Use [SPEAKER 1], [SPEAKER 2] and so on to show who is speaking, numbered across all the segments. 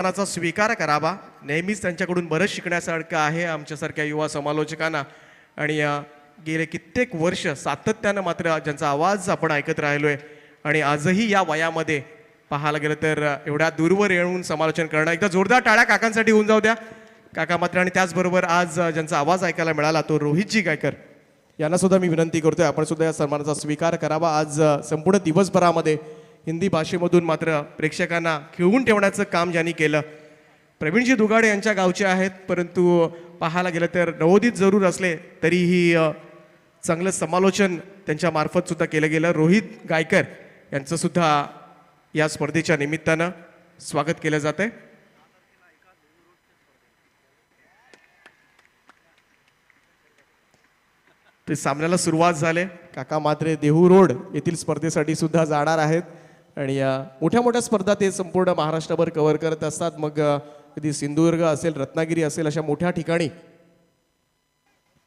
[SPEAKER 1] सन्मानाचा स्वीकार करावा. नेहमीच त्यांच्याकडून बरंच शिकण्यासारखं आहे आमच्यासारख्या युवा समालोचकांना. आणि गेले कित्येक वर्ष सातत्यानं मात्र ज्यांचा आवाज आपण ऐकत राहिलोय आणि आजही या वयामध्ये पाहायला गेलं तर एवढ्या दूरवर येऊन समालोचन करणं. एकदा जोरदार टाळ्या काकांसाठी होऊन जाऊ द्या. काका मात्र आणि त्याचबरोबर आज ज्यांचा आवाज ऐकायला मिळाला तो रोहितजी गायकर यांना सुद्धा मी विनंती करतोय आपण सुद्धा या सन्मानाचा स्वीकार करावा. आज संपूर्ण दिवसभरामध्ये हिंदी भाषेमधून मात्र प्रेक्षकांना खिळवून ठेवण्याचं काम ज्यांनी केलं. प्रवीणजी दुगाडे यांच्या गावचे आहेत, परंतु पाहायला गेलं तर नवोदित जरूर असले तरीही चांगलं समालोचन त्यांच्या मार्फत सुद्धा केलं गेलं. रोहित गायकर यांचं सुद्धा या स्पर्धेच्या निमित्तानं स्वागत केलं जातंय. ते सामन्याला सुरुवात झाले. काका मात्रे देहू रोड येथील स्पर्धेसाठी सुद्धा जाणार आहेत आणि मोठ्या मोठ्या स्पर्धा ते संपूर्ण महाराष्ट्रभर कव्हर करत असतात. मग कधी सिंधुदुर्ग असेल, रत्नागिरी असेल, अशा मोठ्या ठिकाणी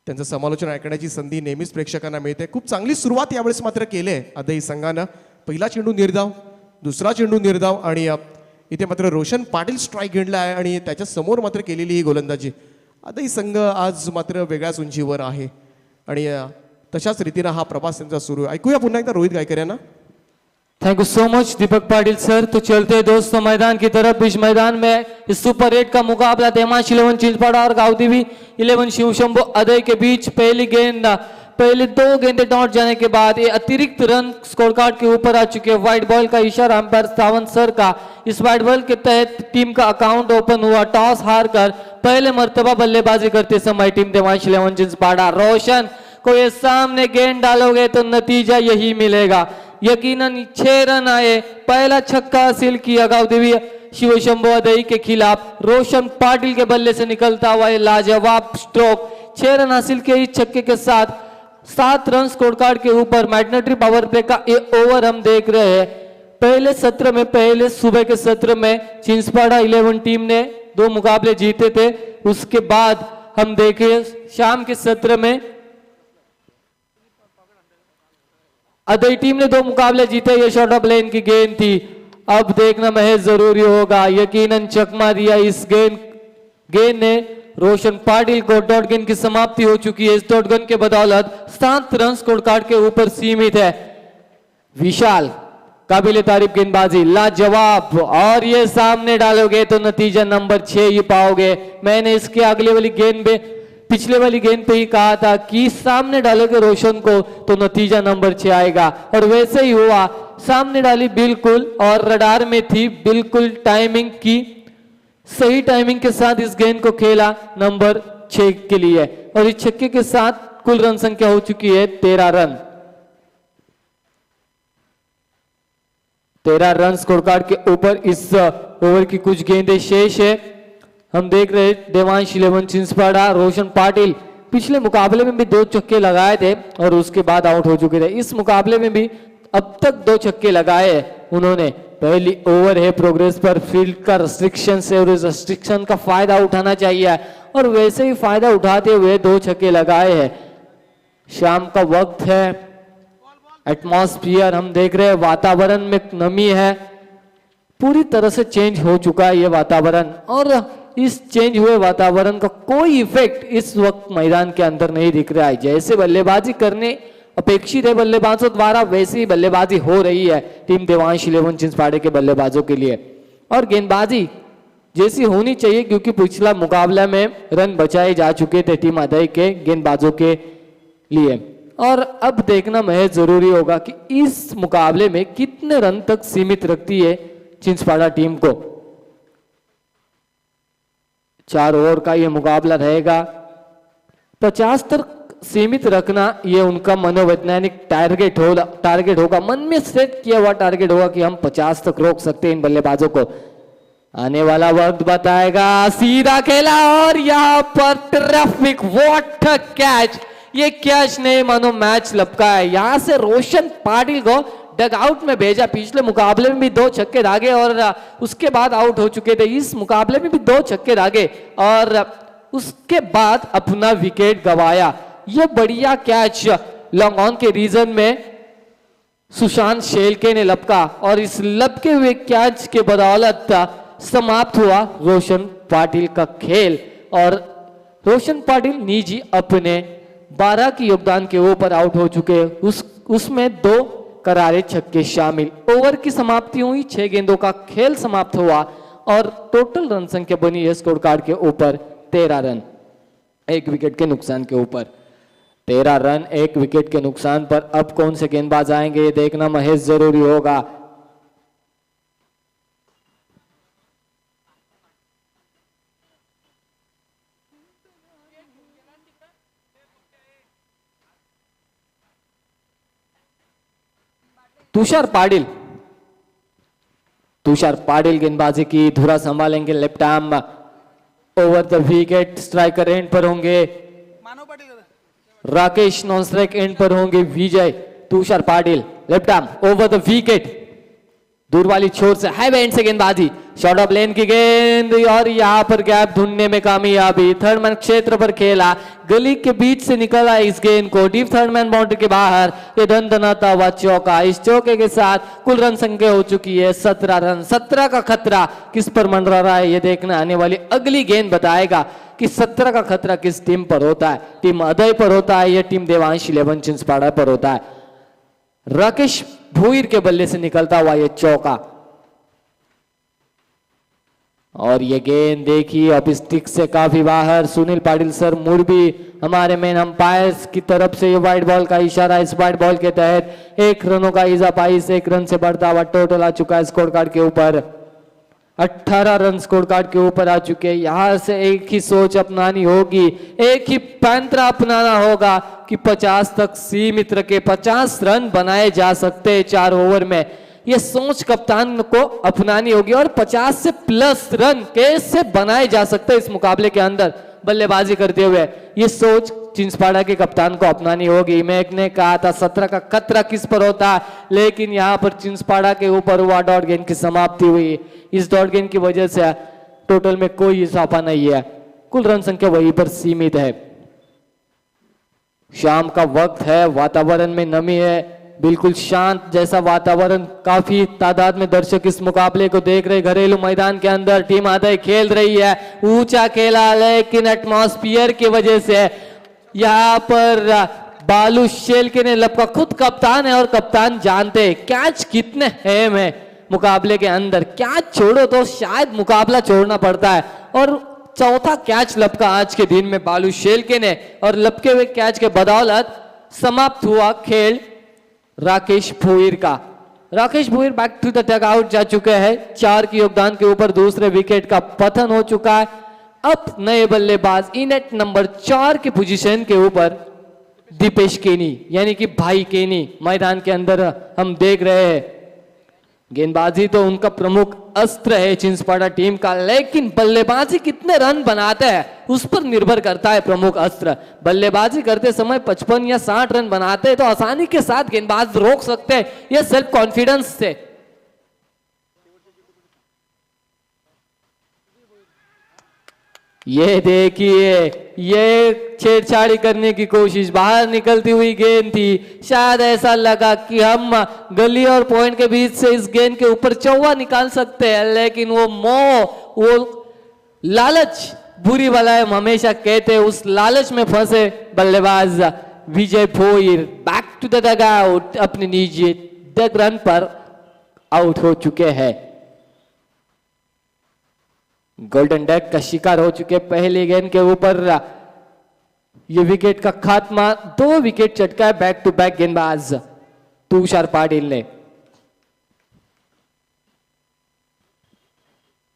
[SPEAKER 1] त्यांचं समालोचन ऐकण्याची संधी नेहमीच प्रेक्षकांना मिळते. खूप चांगली सुरुवात यावेळेस मात्र केली आहे आदई संघानं. पहिला चेंडू निर्धाव, दुसरा चेंडू निर्धाव आणि इथे मात्र रोशन पाटील स्ट्राईक घेतला आहे आणि त्याच्या समोर मात्र केलेली ही गोलंदाजी. आदई संघ आज मात्र वेगळ्याच उंचीवर आहे आणि तशाच रीतीनं हा प्रवास त्यांचा सुरू आहे. ऐकूया पुन्हा एकदा रोहित गायकर यांना.
[SPEAKER 2] Thank you so much Deepak Patil sir. तो चलते दोस्तों मैदान की तरफ. बीच मैदान में इस सुपर 8 का मुकाबला देमाश 11 चिंचपाड़ा और गावदेवी 11 शिव शंभू अदय के बीच. पहले दो गेंदे डॉट जाने के बाद ये अतिरिक्त रन स्कोर कार्ड के ऊपर आ चुके हैं. व्हाइट बॉल का इशारा अंपायर सावंत सर का. इस व्हाइट बॉल के तहत टीम का अकाउंट ओपन हुआ. टॉस हारकर पहले मर्तबा बल्लेबाजी करते समय टीम देमाश 11 चिंचपाड़ा. रोशन को ये सामने गेंद डालोगे तो नतीजा यही मिलेगा. यकीनन 6 रन आए. पहला छक्का हासिल किया गावदेवी शिव शंभू अदई के खिलाफ. रोशन पाटिल के बल्ले से निकलता हुआ ये लाजवाब स्ट्रोक. 6 रन हासिल किए इस छक्के के साथ. 7 रन स्कोर कार्ड के ऊपर. मैग्नेटरी पावर प्ले का ये ओवर हम देख रहे हैं. पहले सुबह के सत्र में चिंचपाड़ा 11 टीम ने 2 मुकाबले जीते थे. उसके बाद हम देखे शाम के सत्र में अदई टीम ने 2 मुकाबले जीते. ये शॉर्ट ऑफ लेन की गेंद थी. अब देखना महज जरूरी होगा. यकीनन चकमा दिया इस गेंद ने रोशन पाटिल को. डॉट गेंद की समाप्ति हो चुकी है. इस डॉट गेंद के बदौलत 7 रन स्कोर कार्ड के ऊपर सीमित है. विशाल काबिले तारीफ गेंदबाजी, लाजवाब. और ये सामने डालोगे तो नतीजा नंबर 6 ही पाओगे. मैंने इसके अगले वाली गेंद में पिछले वाली गेंद पे ही कहा था कि सामने डालोगे रोशन को तो नतीजा नंबर 6 आएगा. और वैसे ही हुआ. सामने डाली बिल्कुल और रडार में थी बिल्कुल. टाइमिंग की सही टाइमिंग के साथ इस गेंद को खेला नंबर 6 के लिए. और इस छक्के के साथ कुल रन संख्या हो चुकी है 13 रन. 13 रन स्कोर कार्ड के ऊपर इस ओवर की कुछ गेंदें शेष है. हम देख रहे देवांश 11 चिंचपाड़ा. रोशन पाटिल पिछले मुकाबले में भी 2 छक्के लगाए थे और उसके बाद आउट हो चुके थे. इस मुकाबले में भी अब तक 2 छक्के लगाए उन्होंने. पहली ओवर है प्रोग्रेस पर. फील्ड का रेस्ट्रिक्शन से और इस रेस्ट्रिक्शन का फायदा उठाना चाहिए और वैसे ही फायदा उठाते हुए 2 छक्के लगाए हैं. शाम का वक्त है. एटमॉस्फियर हम देख रहे हैं, वातावरण में नमी है. पूरी तरह से चेंज हो चुका है ये वातावरण और इस चेंज हुए वातावरण का कोई इफेक्ट इस वक्त मैदान के अंदर नहीं दिख रहा है. जैसे बल्लेबाजी करने अपेक्षित है बल्लेबाजों द्वारा वैसे ही बल्लेबाजी हो रही है टीम देवांश 11 चिंचपाड़े के बल्लेबाजों के लिए. और गेंदबाजी जैसी होनी चाहिए क्योंकि पिछला मुकाबला में रन बचाए जा चुके थे टीम अदय के गेंदबाजों के लिए. और अब देखना महज जरूरी होगा कि इस मुकाबले में कितने रन तक सीमित रखती है चिंचपाड़ा टीम को. 4 ओवर का ये मुकाबला रहेगा. 50 तक सीमित रखना ये उनका मनोवैज्ञानिक टारगेट होगा. मन में सेट किया हुआ टारगेट होगा कि हम 50 तक रोक सकते हैं इन बल्लेबाजों को. आने वाला वक्त बताएगा. सीधा खेला और यहां पर ट्रैफिक. What a catch. ये कैच नहीं मानो मैच लपका है. यहां से रोशन पाटिल को डगआउट में भेजा. पिछले मुकाबले में भी 2 छक्के दागे और उसके बाद आउट हो चुके थे. इस मुकाबले में भी 2 छक्के दागे और उसके बाद अपना विकेट गवाया. यह बढ़िया कैच लॉन्ग ऑन के रीजन में सुशांत शेलके ने लपका और इस लपके हुए कैच के बदौलत समाप्त हुआ रोशन पाटिल का खेल और रोशन पाटिल निजी अपने 12 की योगदान के ऊपर आउट हो चुके हैं। उसमें 2 करारे छक्के शामिल। ओवर की समाप्ति हुई, 6 गेंदों का खेल समाप्त हुआ और टोटल रन संख्या बनी है स्कोर कार्ड के ऊपर 13 रन, 1 विकेट के नुकसान के ऊपर। 13 रन 1 विकेट के नुकसान पर अब कौन से गेंदबाज आएंगे ये देखना महेश जरूरी होगा। तुषार पाटिल गेंदबाजी की धुरा संभालेंगे left arm over the wicket. Striker end पर होंगे राकेश, नॉन स्ट्राइक एंड पर होंगे Vijay. Tushar Patil left arm over the wicket, दूर वाली छोर से हाई बैंड से गेंदबाजी, शॉर्ट ऑफ लेन की गेंद और यहां पर गैप ढूंढने में कामयाबी। थर्ड मैन क्षेत्र पर खेला, गली के बीच से निकला इस गेंद को डीप थर्ड मैन बाउंड्री के बाहर। ये दनदनाता हुआ चौका, इस चौके के साथ कुल रन संख्या हो चुकी है 17 रन। 17 का खतरा किस पर मंडरा रहा है ये देखना आने वाली अगली गेंद बताएगा कि 17 का खतरा किस टीम पर होता है। टीम अदय पर होता है या टीम देवांश 11 चिंचपाड़ा पर होता है। राकेश भूईर के बल्ले से निकलता हुआ ये चौका और ये गेंद देखिए अब स्टिक से काफी बाहर। सुनील पाटिल सर मुरबी हमारे मेन अंपायर्स की तरफ से ये वाइड बॉल का इशारा। इस वाइड बॉल के तहत 1 रनों का इजाफा, इस 1 रन से बढ़ता हुआ टोटल आ चुका है स्कोर कार्ड के ऊपर 18 रन स्कोर कार्ड के ऊपर आ चुके हैं। यहां से एक ही सोच अपनानी होगी, एक ही पैंतरा अपनाना होगा कि 50 तक सीमित रखे, 50 रन बनाए जा सकते हैं 4 ओवर में। ये सोच कप्तान को अपनानी होगी और 50 से प्लस रन कैसे बनाए जा सकते हैं इस मुकाबले के अंदर बल्लेबाजी करते हुए, ये सोच चिंचपाड़ा के कप्तान को अपनानी होगी। मैं ने कहा था 17 का खतरा किस पर होता है, लेकिन यहाँ पर चिंचपाड़ा के ऊपर हुआ डॉट गेंद की समाप्ति हुई। इस डॉट गेंद की वजह से टोटल में कोई इजाफा नहीं है, कुल रन संख्या वहीं पर सीमित है। शाम का वक्त है, वातावरण में नमी है, बिल्कुल शांत जैसा वातावरण। काफी तादाद में दर्शक इस मुकाबले को देख रहे। घरेलू मैदान के अंदर टीम आधे खेल रही है, ऊंचा खेला, लेकिन एटमॉस्फियर की वजह से यहाँ पर बालू शेलके ने लपका। खुद कप्तान है और कप्तान जानते हैं कैच कितने अहम है मुकाबले के अंदर। कैच छोड़ो तो शायद मुकाबला छोड़ना पड़ता है और चौथा कैच लपका आज के दिन में बालू शेलके ने और लपके हुए कैच के बदौलत समाप्त हुआ खेल राकेश भूईर का। Rakesh Bhoir back to the dugout जा चुके हैं। 4 की योगदान के ऊपर दूसरे विकेट का पतन हो चुका है। अब नए बल्लेबाज इनेट नंबर 4 के पोजीशन के ऊपर दीपेश केनी यानी कि भाई केनी मैदान के अंदर हम देख रहे हैं। गेंदबाजी तो उनका प्रमुख अस्त्र है चिंचपाड़ा टीम का, लेकिन बल्लेबाजी कितने रन बनाते हैं उस पर निर्भर करता है प्रमुख अस्त्र। बल्लेबाजी करते समय 55 या 60 रन बनाते हैं तो आसानी के साथ गेंदबाज रोक सकते हैं यह सेल्फ कॉन्फिडेंस से। ये देखिए ये छेड़छाड़ी करने की कोशिश, बाहर निकलती हुई गेंद थी। शायद ऐसा लगा कि हम गली और पॉइंट के बीच से इस गेंद के ऊपर चौवा निकाल सकते हैं, लेकिन वो मोह, वो लालच बुरी वाला है। हम हमेशा कहते हैं उस लालच में फंसे बल्लेबाज Vijay Bhoir back to the dugout अपने निजी डग रन पर आउट हो चुके हैं। गोल्डन डक का शिकार हो चुके पहली गेंद के ऊपर। ये विकेट का खात्मा, 2 विकेट चटका है बैक टू बैक गेंदबाज तुषार पाटिल ने।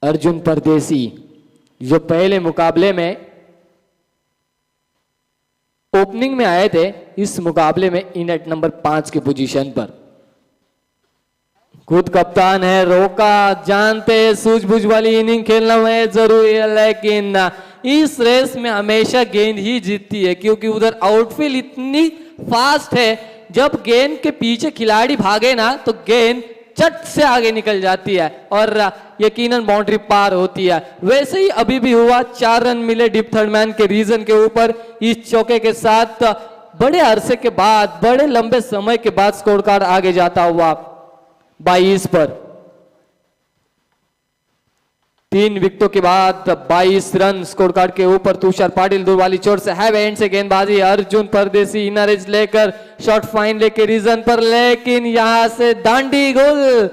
[SPEAKER 2] अर्जुन परदेसी जो पहले मुकाबले में ओपनिंग में आए थे, इस मुकाबले में इनेट नंबर 5 की पोजीशन पर। खुद कप्तान है, रोका, जानते हैं सूझबूझ वाली इनिंग खेलना में जरूरी है, लेकिन इस रेस में हमेशा गेंद ही जीतती है क्योंकि उधर आउटफील्ड इतनी फास्ट है। जब गेंद के पीछे खिलाड़ी भागे ना तो गेंद चट से आगे निकल जाती है और यकीनन बाउंड्री पार होती है। वैसे ही अभी भी हुआ, 4 रन मिले डीप थर्ड मैन के रीजन के ऊपर। इस चौके के साथ बड़े अरसे के बाद, बड़े लंबे समय के बाद स्कोर कार्ड आगे जाता हुआ 22 पर। 3 विकेटों के बाद 22 रन स्कोर कार्ड के ऊपर तुषार पाटिल दूर वाली चोट से हैव एंड से गेंदबाजी अर्जुन परदेसी इनर एज लेकर शॉट फाइन लेके रीजन पर, लेकिन यहां से दांडी गोल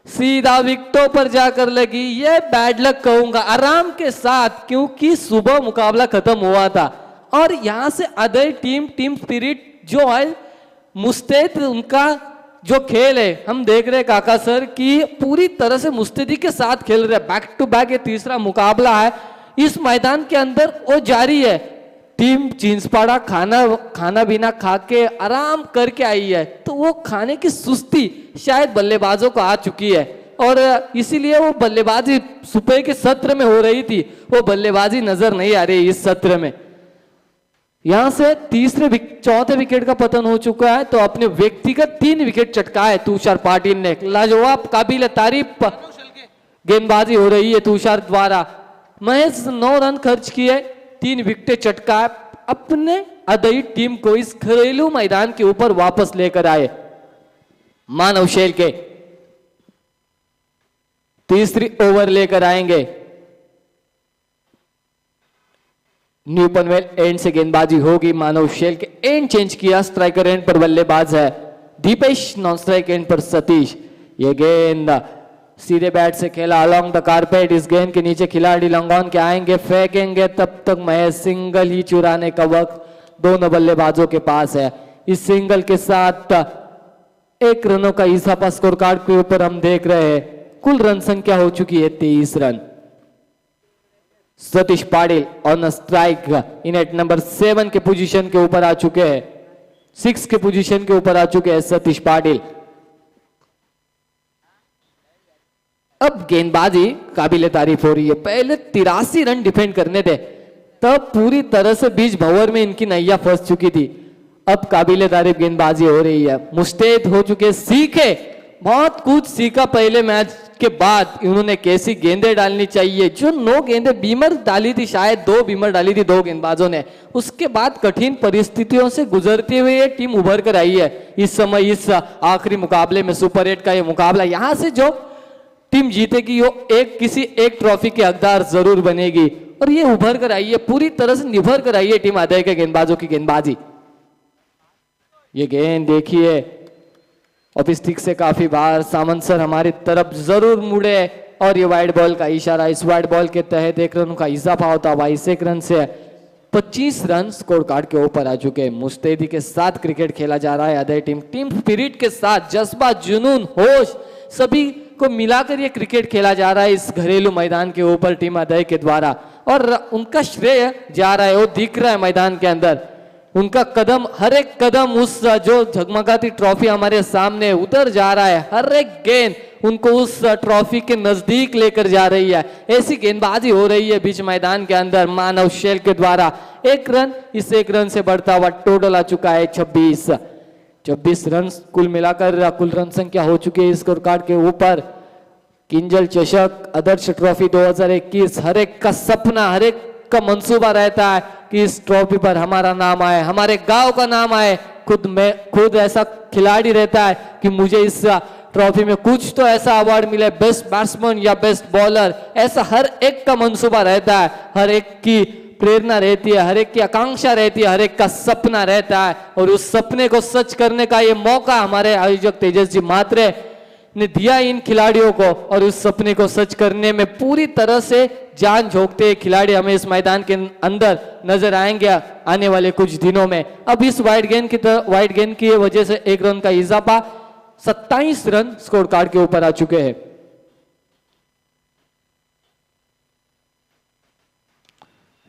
[SPEAKER 2] सीधा विकेटों पर जाकर लगी। ये बैड लक कहूंगा आराम के साथ, क्योंकि सुबह मुकाबला खत्म हुआ था और यहां से अदर टीम स्पिरिट जो है मुस्तैद, उनका जो खेल है हम देख रहे हैं काका सर कि पूरी तरह से मुस्तैदी के साथ खेल रहे हैं। बैक टू बैक ये तीसरा मुकाबला है इस मैदान के अंदर वो जारी है। टीम चिंचपाड़ा खाना बिना खा के आराम करके आई है, तो वो खाने की सुस्ती शायद बल्लेबाजों को आ चुकी है और इसीलिए वो बल्लेबाजी सुबह के सत्र में हो रही थी, वो बल्लेबाजी नजर नहीं आ रही इस सत्र में। यहां से चौथे विकेट का पतन हो चुका है, तो अपने व्यक्तिगत 3 विकेट चटकाए तुषार पाटिल ने। लाजवाब काबिल तारीफ गेंदबाजी हो रही है तुषार द्वारा। महज 9 रन खर्च किए, 3 विकेट चटकाए, अपने अदयी टीम को इस घरेलू मैदान के ऊपर वापस लेकर आए। मानव शेल के तीसरी ओवर लेकर आएंगे। न्यू पनवेल एंड से गेंदबाजी होगी। मानव शेल के एंड चेंज किया, स्ट्राइकर एंड पर बल्लेबाज है दीपेश, नॉन स्ट्राइक एंड पर सतीश। ये गेंद सीधे बैट से खेला अलोंग द कारपेट। इस गेंद के नीचे खिलाड़ी लॉन्ग ऑन के आएंगे, फेंकेंगे, तब तक महज सिंगल ही चुराने का वक्त दोनों बल्लेबाजों के पास है। इस सिंगल के साथ 1 रनों का इजाफा स्कोर कार्ड के ऊपर हम देख रहे हैं। कुल रन संख्या हो चुकी है 23 run. Satish Patil on strike in at number 7 के पोजीशन के ऊपर आ चुके हैं, 6 के पोजीशन के ऊपर आ चुके हैं सतीश पाटिल। अब गेंदबाजी काबिले तारीफ हो रही है। पहले 83 रन डिफेंड करने थे, तब पूरी तरह से बीच भंवर में इनकी नैया फंस चुकी थी। अब काबिले तारीफ गेंदबाजी हो रही है, मुस्तैद हो चुके, सीखे, बहुत कुछ सीखा पहले मैच के बाद। इन्होंने कैसी गेंदें डालनी चाहिए, जो 9 गेंदें बीमर डाली थी, शायद 2 बीमर डाली थी 2 गेंदबाजों ने। उसके बाद कठिन परिस्थितियों से गुजरते हुए ये टीम उभर कर आई है। इस समय इस आखिरी मुकाबले में सुपर 8 का ये मुकाबला, यहां से जो टीम जीतेगी वो किसी एक ट्रॉफी के हकदार जरूर बनेगी और ये उभर कर आई है, पूरी तरह से निभर कर आई है टीम अदय के गेंदबाजों की गेंदबाजी। ये गेंद देखिए ऑफ स्टिक से काफी बार सामंत सर हमारी तरफ जरूर मुड़े और ये वाइड बॉल का इशारा। इस वाइड बॉल के तहत 1 रन का इजाफा होता है। 22 रन से 25 रन स्कोर कार्ड के ऊपर आ चुके हैं। मुस्तैदी के साथ क्रिकेट खेला जा रहा है अदय टीम स्पिरिट के साथ, जज्बा, जुनून, होश सभी को मिलाकर ये क्रिकेट खेला जा रहा है इस घरेलू मैदान के ऊपर टीम अदय के द्वारा, और उनका श्रेय जा रहा है, वो दिख रहा है मैदान के अंदर। उनका कदम, हर एक कदम उस जो झगमगाती ट्रॉफी हमारे सामने उतर जा रहा है, हर एक गेंद उनको उस ट्रॉफी के नजदीक लेकर जा रही है। ऐसी गेंदबाजी हो रही है बीच मैदान के अंदर मानव शेल के द्वारा। 1 रन, इस 1 रन से बढ़ता हुआ टोटल आ चुका है 26 रन कुल मिलाकर कुल रन संख्या हो चुकी है स्कोर कार्ड के ऊपर। किंजल चषक, आदर्श ट्रॉफी 2021, हर एक का सपना, हर एक का मंसूबा रहता है कि इस ट्रॉफी पर हमारा नाम आए, हमारे गांव का नाम आए। खुद ऐसा खिलाड़ी रहता है कि मुझे इस ट्रॉफी में कुछ तो ऐसा अवार्ड मिले, बेस्ट बैट्समैन या बेस्ट बॉलर, ऐसा हर एक का मंसूबा रहता है, हर एक की प्रेरणा रहती है, हर एक की आकांक्षा रहती है, हर एक का सपना रहता है। और उस सपने को सच करने का ये मौका हमारे आयोजक तेजस जी मात्रे ने दिया इन खिलाड़ियों को, और उस सपने को सच करने में पूरी तरह से जान झोंकते खिलाड़ी हमें इस मैदान के अंदर नजर आएंगे आने वाले कुछ दिनों में। अब इस वाइड गेंद की वजह से 1 रन का इजाफा, 27 रन स्कोर कार्ड के ऊपर आ चुके हैं।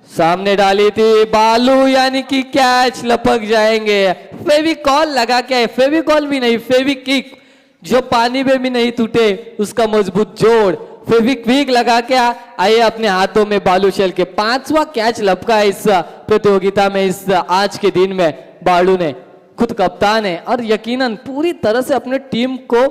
[SPEAKER 2] सामने डाली थी बालू, यानी कि कैच, लपक जाएंगे। फेविकॉल लगा के, फेविकॉल भी नहीं, फेविकिक, जो पानी में भी नहीं टूटे उसका मजबूत जोड़, फेविक्विक लगा के आए अपने हाथों में बालू शेल के। 5वां कैच लपका इस प्रतियोगिता में, इस आज के दिन में बालू ने, खुद कप्तान है और यकीनन पूरी तरह से अपने टीम को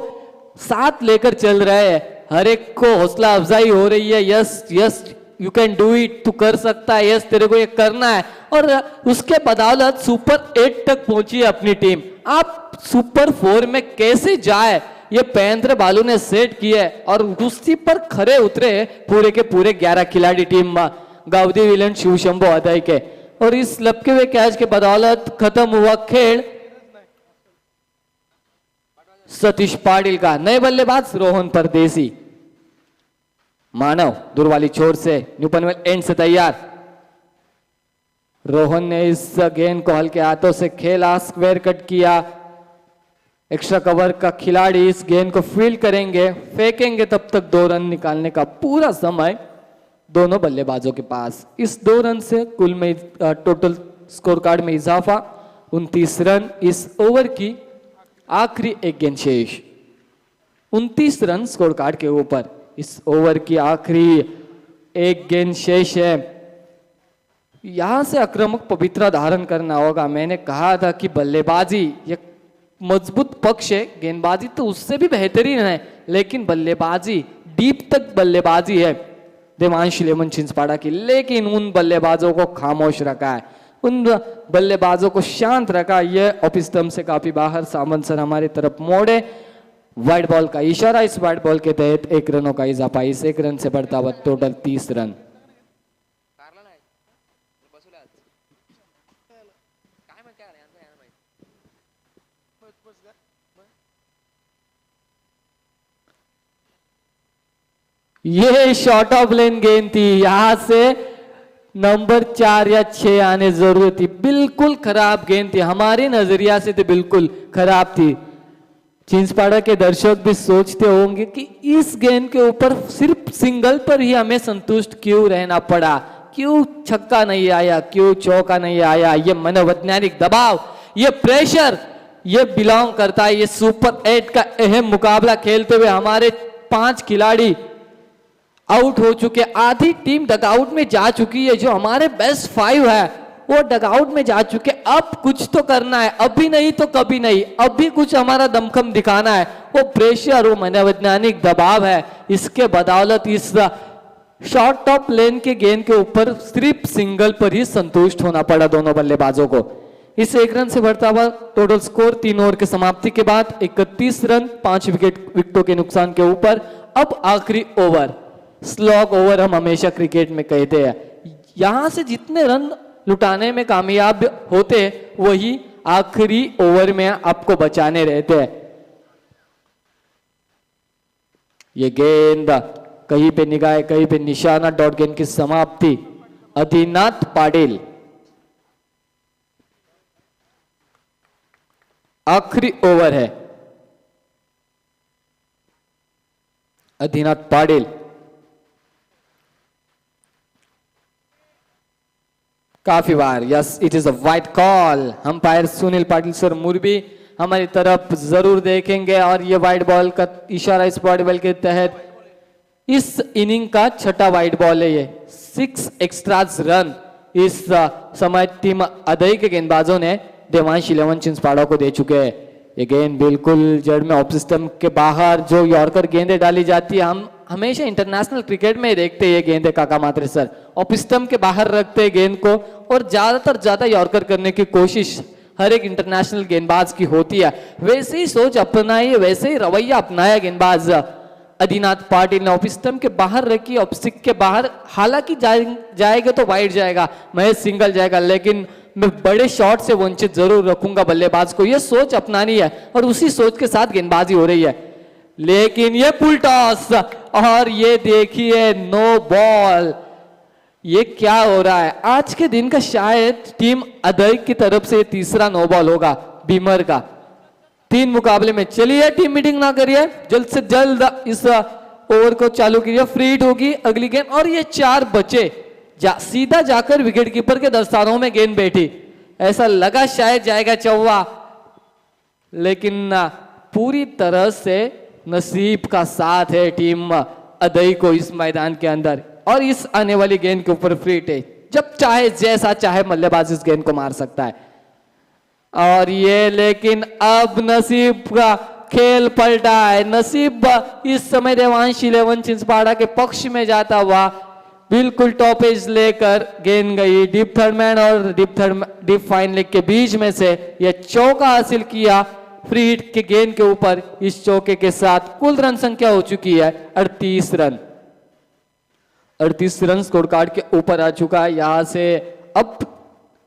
[SPEAKER 2] साथ लेकर चल रहे हैं। हर एक को हौसला अफजाई हो रही है, yes you can do it, तू कर सकता है, यस तेरे को ये करना है। और उसके बदौलत सुपर 8 तक पहुंची है अपनी टीम। आप सुपर 4 में कैसे जाए ये पेंद्र बालू ने सेट किए और उसी पर खरे उतरे पूरे के पूरे 11 खिलाड़ी टीम गावदी विलन शिव शंभो अदय के। और इस लपके हुए कैच के बदौलत खत्म हुआ खेल सतीश पाटिल का। नए बल्लेबाज रोहन परदेसी, मानव दूर वाली छोर से न्यू पनवेल एंड से तैयार। रोहन ने इस गेंद को हल्के हाथों से खेला, स्क्वायर कट किया। एक्स्ट्रा कवर का खिलाड़ी इस गेंद को फील्ड करेंगे, फेंकेंगे, तब तक 2 रन निकालने का पूरा समय दोनों बल्लेबाजों के पास। इस 2 रन से कुल में टोटल स्कोर कार्ड में इजाफा 29 रन। इस ओवर की आखिरी एक गेंद शेष, 29 रन स्कोर कार्ड के ऊपर। इस ओवर की आखिरी एक गेंद शेष है। यहां से आक्रामक पवित्रा धारण करना होगा। मैंने कहा था कि बल्लेबाजी ये मजबूत पक्ष है, गेंदबाजी तो उससे भी बेहतरीन है, लेकिन बल्लेबाजी डीप तक बल्लेबाजी है देवांश लेमन चिंचपाड़ा की। लेकिन उन बल्लेबाजों को खामोश रखा है, उन बल्लेबाजों को शांत रखा। यह ऑफ स्टंप से काफी बाहर, सामंत सर हमारी तरफ मोड़े, वाइड बॉल का इशारा। इस वाइड बॉल के तहत 1 रनों का इजाफा। इस 1 रन से बढ़ता हुआ टोटल 30 रन। ये शॉर्ट ऑफ लेन गेंद थी, यहां से नंबर 4 या 6 आने जरूरी थी। बिल्कुल खराब गेंद थी, हमारे नजरिया से तो बिल्कुल खराब थी। चिंचपाड़ा के दर्शक भी सोचते होंगे कि इस गेंद के ऊपर सिर्फ सिंगल पर ही हमें संतुष्ट क्यों रहना पड़ा, क्यों छक्का नहीं आया, क्यों चौका नहीं आया। ये मनोवैज्ञानिक दबाव, ये प्रेशर, ये बिलोंग करता है ये सुपर 8 का अहम मुकाबला खेलते हुए। हमारे 5 खिलाड़ी आउट हो चुके, आधी टीम डगआउट में जा चुकी है। जो हमारे बेस्ट 5 है वो डगआउट में जा चुके। अब कुछ तो करना है, अभी नहीं तो कभी नहीं, अभी कुछ हमारा दमखम दिखाना है। वो प्रेशर, वो मनोवैज्ञानिक दबाव है, इसके बदौलत इस शॉर्ट ऑफ लेन के गेंद के ऊपर सिर्फ सिंगल पर ही संतुष्ट होना पड़ा दोनों बल्लेबाजों को। इस 1 रन से बढ़ता हुआ टोटल स्कोर 3 ओवर के समाप्ति के बाद 31 रन 5 विकेटों के नुकसान के ऊपर। अब आखिरी ओवर, स्लॉग ओवर हम हमेशा क्रिकेट में कहते हैं। यहां से जितने रन लुटाने में कामयाब होते वही आखिरी ओवर में आपको बचाने रहते हैं। ये गेंद कहीं पे निगाह, कहीं पे निशाना, डॉट गेंद की समाप्ति। आदिनाथ पाटिल आखिरी ओवर है। आदिनाथ पाटिल काफी बार, yes it is a wide call. Umpire Sunil Patil sir मुरबी हमारी तरफ जरूर देखेंगे और ये वाइड बॉल का इशारा इस वाइड बॉल के तहत इस इनिंग का 6ठा वाइड बॉल है। ये 6 एक्स्ट्राज रन इस समय टीम अदय के गेंदबाजों ने देवांश 11 चिंचपाड़ा को दे चुके हैं। ये गेंद बिल्कुल जड़ में ऑफ स्टंप के बाहर जो यॉर्कर गेंदें डाली जाती है, हम हमेशा इंटरनेशनल क्रिकेट में देखते हैं। गेंदे काका मात्रे सर ऑफ स्टंप के बाहर रखते हैं गेंद को और ज्यादातर ज्यादा यॉर्कर करने की कोशिश हर एक इंटरनेशनल गेंदबाज की होती है। वैसे ही सोच अपनाई, वैसे ही रवैया अपनाया गेंदबाज आदिनाथ पाटिल ने। ऑफ स्टंप के बाहर रखी, ऑफ स्टिक के बाहर, हालांकि जाएगा तो वाइड जाएगा, महज सिंगल जाएगा, लेकिन मैं बड़े शॉट से वंचित जरूर रखूंगा बल्लेबाज को। यह सोच अपनानी है और उसी सोच के साथ गेंदबाजी हो रही है। लेकिन ये फुल टॉस और ये देखिए नो बॉल। ये क्या हो रहा है? आज के दिन का शायद टीम अदय की तरफ से तीसरा नो बॉल होगा बीमर का 3 मुकाबले में। चलिए टीम मीटिंग ना करिए, जल्द से जल्द इस ओवर को चालू कीजिए। फ्री हिट होगी अगली गेंद और ये 4 बचे सीधा जाकर विकेटकीपर के दस्तानों में गेंद बैठी। ऐसा लगा शायद जाएगा चौवा, लेकिन पूरी तरह से नसीब का साथ है टीम अदय को इस मैदान के अंदर। और इस आने वाली गेंद के ऊपर फ्री हिट है, जब चाहे जैसा चाहे बल्लेबाज इस गेंद को मार सकता है। और ये लेकिन अब नसीब का खेल पलटा है। नसीब इस समय देवांश 11 चिंचपाड़ा के पक्ष में जाता हुआ बिल्कुल टॉप एज लेकर गेंद गई डीप थर्ड मैन और डीप फाइन लेग के बीच में से यह चौका हासिल किया फ्री हिट के गेंद के ऊपर इस चौके के साथ कुल रन संख्या हो चुकी है 38 रन। 38 रन स्कोर कार्ड के ऊपर आ चुका है। यहां से अब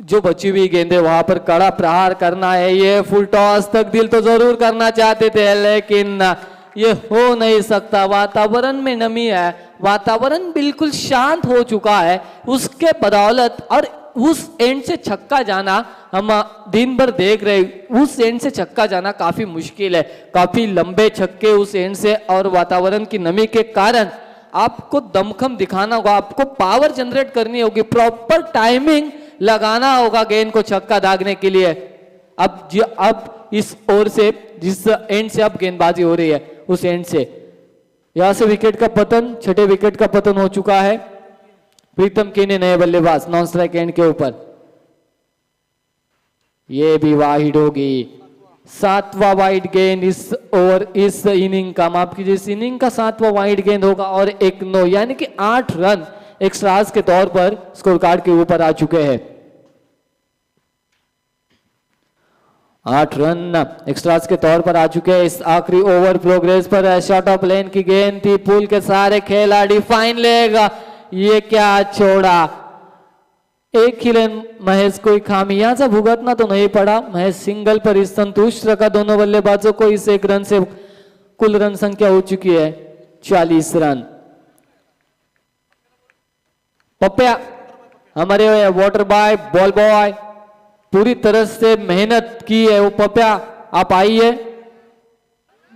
[SPEAKER 2] जो बची हुई गेंदे वहां पर कड़ा प्रहार करना है। ये फुल टॉस तक दिल तो जरूर करना चाहते थे, लेकिन ये हो नहीं सकता। वातावरण में नमी है, वातावरण बिल्कुल शांत हो चुका है, उसके बदौलत और उस एंड से छक्का जाना हम दिन भर देख रहे, उस एंड से छक्का जाना काफी मुश्किल है। काफी लंबे छक्के उस एंड से, और वातावरण की नमी के कारण आपको दमखम दिखाना होगा, आपको पावर जनरेट करनी होगी, प्रॉपर टाइमिंग लगाना होगा गेंद को छक्का दागने के लिए। अब इस ओर से जिस एंड से अब गेंदबाजी हो रही है उस एंड से यहां से विकेट का पतन, छठे विकेट का पतन हो चुका है। प्रीतम के नए बल्लेबाज नॉन स्ट्राइक एंड के ऊपर, ये भी वाहिड होगी। 7वां वाइड गेंद इस ओवर, इस इनिंग का, माफ कीजिए, इस इनिंग का 7वां वाइड गेंद होगा और 1-9 यानी कि 8 रन एक्स्ट्रास के तौर पर स्कोर कार्ड के ऊपर आ चुके हैं। 8 रन एक्स्ट्रास के तौर पर आ चुके हैं इस आखिरी ओवर प्रोग्रेस पर। शॉट ऑफ लेन की गेंद थी, पुल के सारे खिलाड़ी फाइन लेगा, ये क्या छोड़ा। एक ही रन महेश कोई खामियाजा भुगतना तो नहीं पड़ा, महेश सिंगल पर इस संतुष्ट रखा दोनों बल्लेबाजों को। इस एक रन से कुल रन संख्या हो चुकी है 40 रन। पप्या हमारे वाटर बॉय, बॉल बॉय, पूरी तरह से मेहनत की है वो पप्या, आप आइए।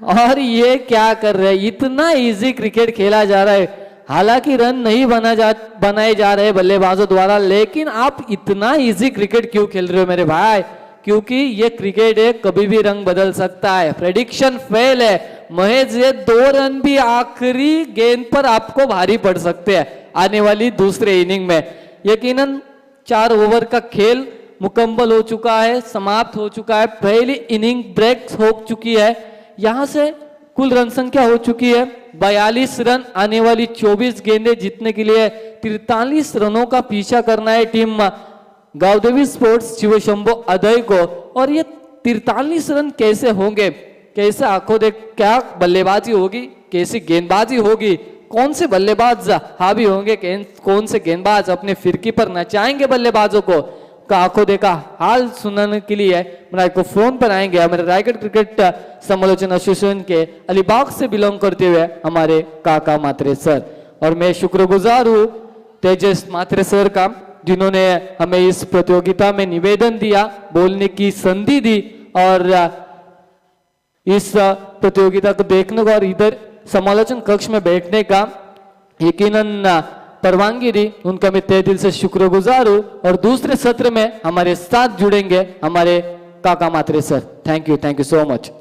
[SPEAKER 2] और ये क्या कर रहे हैं, इतना इजी क्रिकेट खेला जा रहा है। हालांकि रन नहीं बनाए जा रहे बल्लेबाजों द्वारा, लेकिन आप इतना इजी क्रिकेट क्यों खेल रहे हो मेरे भाई? क्योंकि ये क्रिकेट है, कभी भी रंग बदल सकता है। प्रेडिक्शन फेल है महेश, ये 2 रन भी आखिरी गेंद पर आपको भारी पड़ सकते हैं आने वाली दूसरे इनिंग में। यकीनन 4 ओवर का खेल मुकम्मल हो चुका है, समाप्त हो चुका है, पहली इनिंग ब्रेक हो चुकी है। यहां से कुल रन संख्या हो चुकी है 42 रन। आने वाली 24 गेंदें जीतने के लिए 43 रनों का पीछा करना है टीम गावदेवी स्पोर्ट्स शिवशंभो अदय को। और ये 43 रन कैसे होंगे, कैसे आंखों देख, क्या बल्लेबाजी होगी, कैसी गेंदबाजी होगी, कौन से बल्लेबाज हावी होंगे, कौन से गेंदबाज अपने फिरकी पर नचाएंगे बल्लेबाजों को, का आंखों देखा हाल सुनने के लिए मेरा को फोन पर आएंगे हमारे रायगढ़ क्रिकेट समालोचन एसोसिएशन के अलीबाग से बिलोंग करते हुए हमारे काका मात्रे सर। और मैं शुक्रगुजार हूँ तेजस मात्रे सर का, जिन्होंने हमें इस प्रतियोगिता में निवेदन दिया, बोलने की संधि दी और इस प्रतियोगिता को देखने का और इधर समालोचन कक्ष में बैठने का यकीनन परवानगी दी। उनका मैं तहे दिल से शुक्रगुजार हूं। और दूसरे सत्र में हमारे साथ जुड़ेंगे हमारे Kaka Mhatre sir. Thank you so much.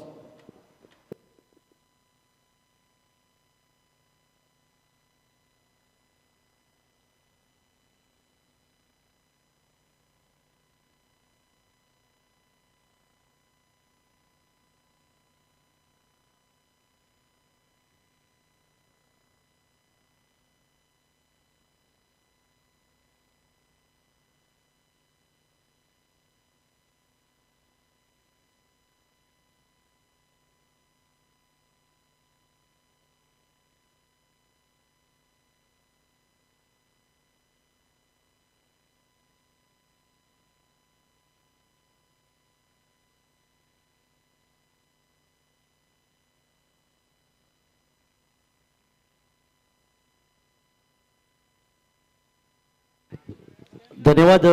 [SPEAKER 3] धन्यवाद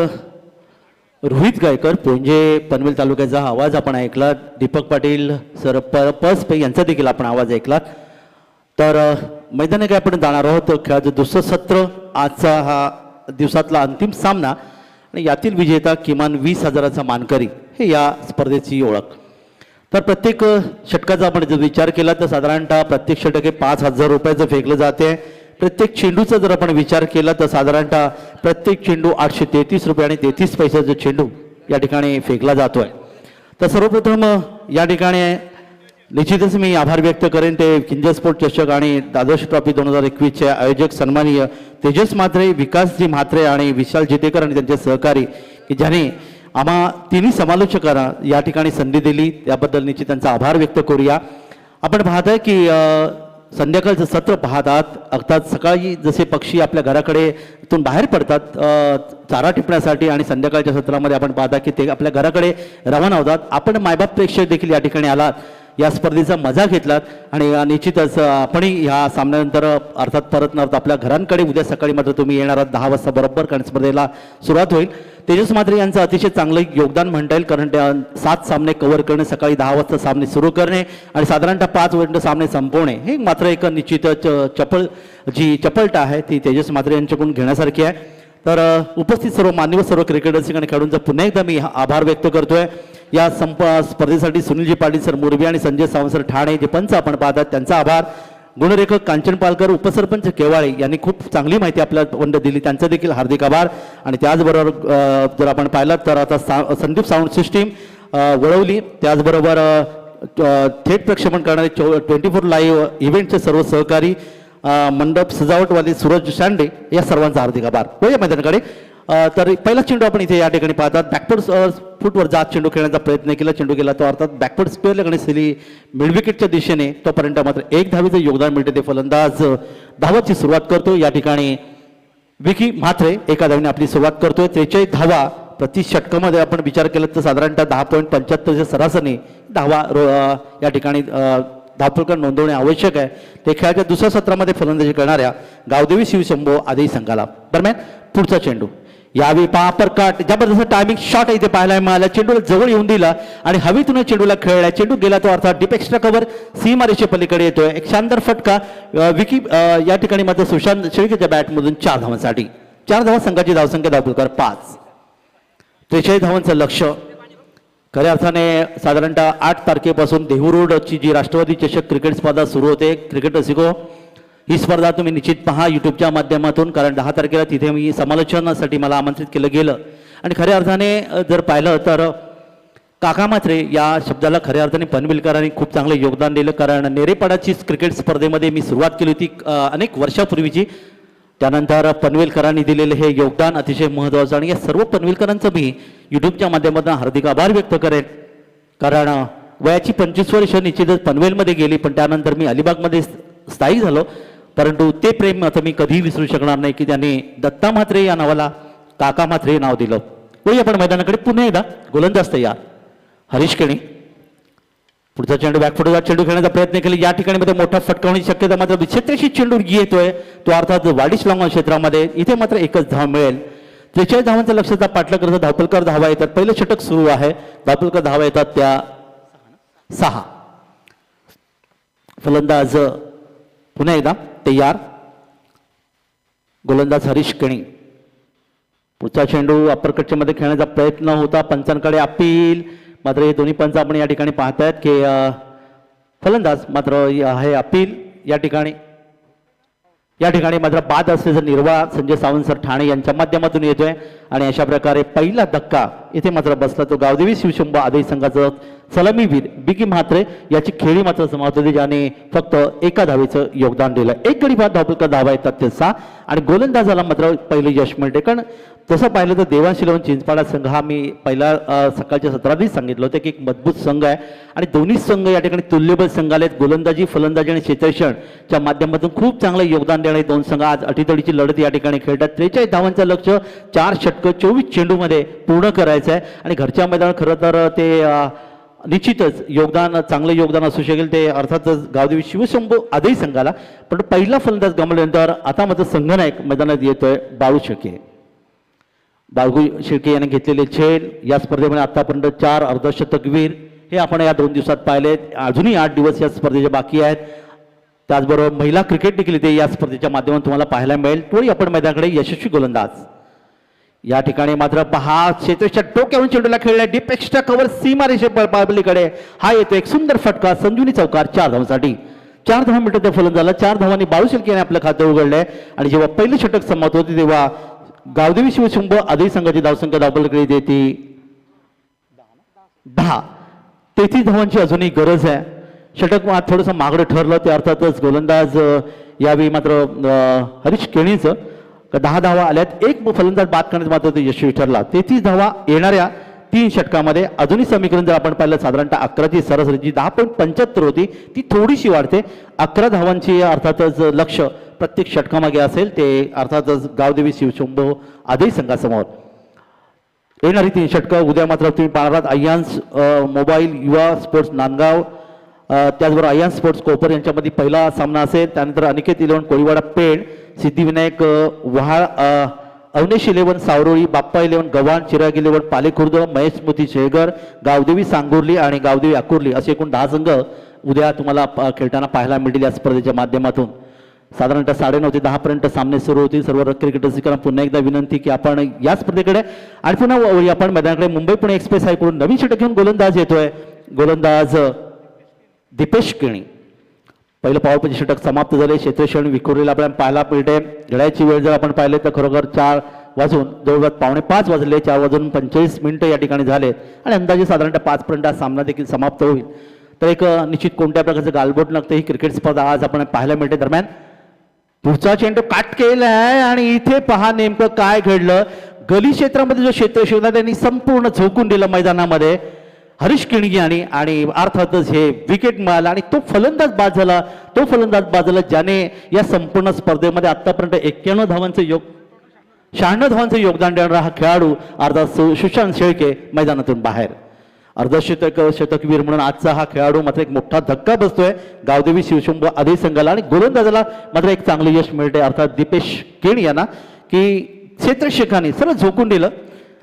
[SPEAKER 3] रोहित गायकर, पोंजे पनवेल तालुक्याचा आवाज आपण ऐकला. दीपक पाटील सर पस पे यांचा देखील आपण आवाज ऐकला. तर मैदानाकडे आपण जाणार आहोत. खेळाचं दुसरं सत्र, आजचा हा दिवसातला अंतिम सामना आणि यातील विजेता किमान 20,000चा मानकरी हे या स्पर्धेची ओळख. तर प्रत्येक षटकाचा आपण जर विचार केला तर साधारणतः प्रत्येक षटके 5,000 रुपयाचं फेकलं जाते. प्रत्येक चेंडूचा जर आपण विचार केला तर साधारणतः प्रत्येक चेंडू 833 रुपये आणि 33 पैशाचा चेंडू या ठिकाणी फेकला जातोय. तर सर्वप्रथम या ठिकाणी निश्चितच मी आभार व्यक्त करेन ते किंजल स्पोर्ट चषक आणि द्वादश ट्रॉफी 2021चे आयोजक सन्माननीय तेजस म्हात्रे, विकासजी म्हात्रे आणि विशाल जितेकर आणि त्यांचे सहकारी की ज्यांनी आम्हा तिन्ही समालोचकांना या ठिकाणी संधी दिली त्याबद्दल निश्चित त्यांचा आभार व्यक्त करूया. आपण पाहताय की संध्याकाळचं सत्र पाहतात अर्थात सकाळी जसे पक्षी आपल्या घराकडे इथून बाहेर पडतात चारा टिपण्यासाठी आणि संध्याकाळच्या सत्रामध्ये आपण पाहता की ते आपल्या घराकडे रवाना होतात. आपण मायबाप प्रेक्षक देखील या ठिकाणी आलात, या स्पर्धेचा मजा घेतलात आणि निश्चितच आपणही ह्या सामन्यानंतर अर्थात परतणार आपल्या घरांकडे उद्या सकाळी मात्र तुम्ही येणार आहात 10 वाजता बरोबर, कारण स्पर्धेला सुरुवात होईल. तेजस म्हात्रे यांचं अतिशय चांगलं योगदान म्हणता येईल, कारण त्या 7 सामने कव्हर करणे, सकाळी 10 वाजता सामने सुरू करणे आणि साधारणतः 5 मिनिटं सामने संपवणे हे मात्र एक निश्चितच चपलता आहे ती तेजस म्हात्रे यांच्याकडून घेण्यासारखी आहे. तर उपस्थित सर्व मान्यवर सर्व क्रिकेटर्स आणि खेळाडूंचा पुन्हा एकदा मी आभार व्यक्त करतोय. या स्पर्धेसाठी सुनीलजी पाटील सर मोरबी आणि संजय सावंत सर ठाणे जे पंच आपण पाहतात त्यांचा आभार. गुणरेखक कांचन पालकर, उपसरपंच केवाळे यांनी खूप चांगली माहिती आपल्याला दिली, त्यांचा देखील हार्दिक आभार. आणि त्याचबरोबर जर आपण पाहिलं तर आता संदीप साऊंड सिस्टीम वळवली, त्याचबरोबर थेट प्रक्षेपण करणारे 24 लाईव्ह इव्हेंटचे सर्व सहकारी, मंडप सजावटवाले सूरज शांडे या सर्वांचा हार्दिक आभार. वळूया मैदानाकडे. तर पहिला चेंडू आपण इथे या ठिकाणी पाहतात बॅकवर्ड फुटवर जात चेंडू खेळण्याचा प्रयत्न केला, चेंडू गेला तो अर्थात बॅकवर्ड स्क्वेअरला गणेशली मिड विकेटच्या दिशेने, तोपर्यंत मात्र 1 धावेचं योगदान मिळते. ते फलंदाज धावाची सुरुवात करतो. या ठिकाणी विकी म्हात्रे एका धावेने आपली सुरुवात करतोय. 43 धावा प्रति षटकामध्ये आपण विचार केला तर साधारणतः 10.75 सरासरी धावा या ठिकाणी धावफलक नोंदवणे आवश्यक आहे. ते खेळाच्या दुसऱ्या सत्रामध्ये फलंदाजी करणाऱ्या गावदेवी शिवशंभो आदी संघाला. दरम्यान पुढचा चेंडू यावेळी पापरकाट जबरदस्त टायमिंग शॉट इथे पाहायला मिळाला, चेंडूला जवळ येऊन दिला आणि हवेतून चेंडूला खेळला, चेंडू गेला तो अर्थात डीप एक्स्ट्रा कव्हर सीमारेषे पलीकडे येतोय. एक शानदार फटका विकी या ठिकाणी मात्र सुशांत शेळकेच्या बॅटमधून 4 धावांसाठी. 4 धावा संघाची धावसंख्या धावफलकावर 5. 43 धावांचं लक्ष. खऱ्या अर्थाने साधारणतः 8 तारखेपासून देहू रोडची जी राष्ट्रवादी चषक क्रिकेट स्पर्धा सुरू होते. क्रिकेट रसिको ही स्पर्धा तुम्ही निश्चित पहा यूट्यूबच्या माध्यमातून, कारण 10 तारखेला तिथे मी समालोचनासाठी मला आमंत्रित केलं गेलं. आणि खऱ्या अर्थाने जर पाहिलं तर काका म्हात्रे या शब्दाला खऱ्या अर्थाने पनवेलकरांनी खूप चांगलं योगदान दिलं, कारण नेरेपाडाची क्रिकेट स्पर्धेमध्ये मी सुरुवात केली होती अनेक वर्षापूर्वीची. त्यानंतर पनवेलकरांनी दिलेलं हे योगदान अतिशय महत्त्वाचं आणि या सर्व पनवेलकरांचं मी यूट्यूबच्या माध्यमातून हार्दिक आभार व्यक्त करेन, कारण वयाची 25 वर्ष निश्चितच पनवेलमध्ये गेली, पण त्यानंतर मी अलिबागमध्ये स्थायिक झालो. परंतु ते प्रेम आता मी कधीही विसरू शकणार नाही की त्यांनी दत्ता म्हात्रे या नावाला काका म्हात्रे नाव दिलं. वळूया आपण मैदानाकडे. पुन्हा एकदा गोलंदाज तयार हरीश केणी. पुढचा चेंडू बॅकफुटवर चेंडू खेळण्याचा प्रयत्न केला, या ठिकाणी मध्ये मोठा फटकावण्याची शक्यता मात्र क्षेत्राशी चेंडू येतोय तो अर्थात वाडिश लांगण क्षेत्रामध्ये. इथे मात्र एकच धाव मिळेल. 43 धावांचा लक्षाचा पाठलाग करत धावपलकर धावा येतात. पहिलं षटक सुरू आहे, धावपलकर धावा येतात त्या 6. फलंदाज पुन्हा एकदा तयार गोलंदाज हरीश केणी. पुढचा चेंडू अप्परकटच्या मध्ये खेळण्याचा प्रयत्न होता, पंचांकडे अपील, मात्र हे दोन्ही पंच आपण या ठिकाणी पाहतायत की फलंदाज मात्र आहे अपील. या ठिकाणी मात्र बाद असल्याचा निर्वाह संजय सावंत सर ठाणे यांच्या माध्यमातून येतोय आणि अशा प्रकारे पहिला धक्का इथे मात्र बसला तो गावदेवी शिवशंभो आदी संघाचं सलामीवीर बिकी म्हात्रे याची खेळी मात्र समाप्त होती, ज्याने फक्त एका धावेचं योगदान दिलं. एक गडी बाद धावपलकर धावा येतात ते 6 आणि गोलंदाजाला मात्र पहिले यश मिळते. कारण तसं पाहिलं तर देवांशी लावून चिंचपाडा संघ हा मी पहिला सकाळच्या सत्रातच सांगितलं होतं की एक मजबूत संघ आहे आणि दोन्ही संघ या ठिकाणी तुल्यबळ संघ आलेत. गोलंदाजी फलंदाजी आणि क्षेत्ररक्षणच्या माध्यमातून खूप चांगलं योगदान देणारे 2 संघ आज अटीतडीची लढत या ठिकाणी खेळतात. 43 धावांचं लक्ष 4 षटकं 24 चेंडूमध्ये पूर्ण करायचं आहे आणि घरच्या मैदानात खरं तर ते निश्चितच चांगलं योगदान असू शकेल ते अर्थातच गावदेवी शिवशंभो आदही संघाला. पण पहिला फलंदाज गमावल्यानंतर आता मात्र संघनायक मैदानात येतोय बाळू शेळके. बाळू शेळके याने घेतलेले झेल या स्पर्धेमध्ये आतापर्यंत 4 अर्धशतकवीर हे आपण या 2 दिवसात पाहिलेत. अजूनही 8 दिवस या स्पर्धेचे बाकी आहेत. त्याचबरोबर महिला क्रिकेट देखील इथे या स्पर्धेच्या माध्यमातून तुम्हाला पाहायला मिळेल. तोही आपण मैदानाकडे यशस्वी गोलंदाज या ठिकाणी मात्र पहा क्षेत्राच्या टोक्यावरून चेंडूला खेळलाय, डीप एक्स्ट्रा कव्हर सीमारेषे पलीकडे हा येतो एक सुंदर फटका संजुनी चौकार 4 धावांसाठी. 4 धावा मिळतात त्या फलंदाजाला. 4 धावांनी बाळू शेळके याने आपलं खातं उघडलंय आणि जेव्हा पहिलं षटक समाप्त होते तेव्हा गावदेवी शिवशंभो आदी संघाची धावसंख्या धावपलकडे देते 10. 33 धावांची अजूनही गरज आहे. षटक थोडंसं मागडं ठरलं ते अर्थातच गोलंदाज यावेळी मात्र हरीश केणीचं 10 धावा आल्यात. एक फलंदाज बाद करण्यात मात्र ते यशस्वी ठरला. 33 धावा येणाऱ्या 3 षटकामध्ये अजूनही समीकरण जर आपण पाहिलं साधारणतः 11ची सरासरीची 10.75 होती, ती थोडीशी वाढते. 11 धावांची अर्थातच लक्ष प्रत्येक षटकामागे असेल, ते अर्थातच गावदेवी शिवशंभो आदई संघासमोर. येणारी 3 षटकं उद्या मात्र तुम्ही पाहणार अय्यान्स मोबाईल युवा स्पोर्ट्स नांदगाव, त्याचबरोबर अय्यान्स स्पोर्ट्स कोपर यांच्यामध्ये पहिला सामना असेल. त्यानंतर अनिकेत 11 कोळीवाडा पेण, सिद्धिविनायक वहाळ, अवनेश 11 सावरोळी, बाप्पा 11 गव्हाण, चिराग 11 पालेखुर्द, महेश स्मृती शेळगर, गावदेवी सांगुर्ली आणि गावदेवी आकुर्ली असे एकूण 10 संघ उद्या तुम्हाला खेळताना पाहायला मिळतील या स्पर्धेच्या माध्यमातून. साधारणतः 9:30 ते 10 पर्यंत सामने सुरू होतील. सर्व क्रिकेटर्सना पुन्हा एकदा विनंती की आपण या स्पर्धेकडे आणि पुन्हा वळूया आपण मैदानाकडे. मुंबई पुणे एक्सप्रेस हायकडून नवीन षटक घेऊन गोलंदाज येतोय. गोलंदाज दीपेश केणी. पहिलं पॉवर षटक समाप्त झाले. क्षेत्रक्षण विखुरलेलं आपल्याला पाहायला मिळते. घड्याळाची वेळ जर आपण पाहिले तर खरोखर 4 वाजून जवळपास 4:45 वाजले. 4 वाजून 45 मिनिटं या ठिकाणी झालेत आणि अंदाजे साधारणतः 5 पर्यंत हा सामना देखील समाप्त होईल. तर एक निश्चित कोणत्या प्रकारचं गालबोट लागतं ही क्रिकेट स्पर्धा आज आपण पाहायला मिळते. दरम्यान पुढचा चेंडू काट केलाय आणि इथे पहा नेमकं काय घडलं. गली क्षेत्रामध्ये जो क्षेत्रक्षण त्यांनी संपूर्ण झोकून दिलं मैदानामध्ये हरीश केणी यांनी आणि अर्थातच हे विकेट मिळालं आणि तो फलंदाज बाद झाला. तो फलंदाज बाद झाला ज्याने या संपूर्ण स्पर्धेमध्ये आतापर्यंत 91 धावांचं 96 धावांचं योगदान देणारा हा खेळाडू अर्थात सुशांत शेळके मैदानातून बाहेर. शतकवीर म्हणून आजचा हा खेळाडू मात्र एक मोठा धक्का बसतोय गावदेवी शिवशंभो आदई संघाला आणि गोलंदाजाला मात्र एक चांगलं यश मिळते अर्थात दीपेश केणी यांना की क्षेत्रक्षकांनी सर्व झोकून दिलं